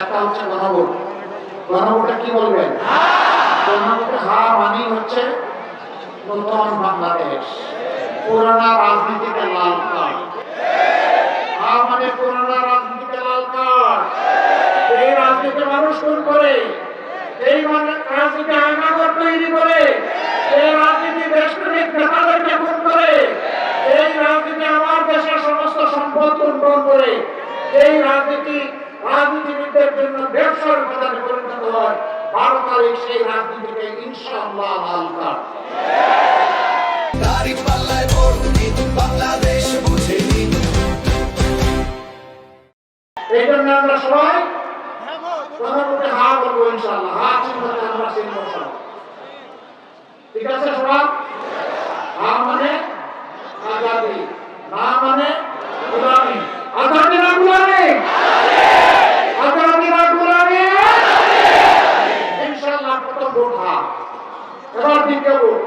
একটা হচ্ছে গণভোট। গণভোটে কি বলবেন? গণভোটে হা মানেই হচ্ছে নতুন বাংলাদেশ, পুরানা রাজনীতিতে লাল কার্ড। হা মানে পুরানা রাজনীতিতে লাল কার্ড। এই রাজনীতি মানুষ খুন করে, এই রাজনীতি আয়নাঘর তৈরি করে, এই রাজনীতি দেশপ্রেমিক নেতাদেরকে খুন করে, এই রাজনীতি আমার দেশের সমস্ত সম্পদ লুণ্ঠন করে, এই রাজনীতিবিদদের জন্য ব্যবসার উপাদানে পরিণত হয়। 12 তারিখ সেই রাজনীতিকে ইনশাআল্লাহ লাল কার্ড। বাংলাদেশ বুঝে নিন। এই জন্য আমরা সবাই গণভোটে হা বলবো ইনশাআল্লাহ। হা চিহ্নতে আমরা চিহ্ন সবাই। ঠিক আছে সবাই? হা মানে আজাদি, না মানে গোলামি। আজাদি না গোলামি? আজাদি না গোলামি? ইনশাআল্লাহ প্রথম ভোট হা। এবার দ্বিতীয় ভোট।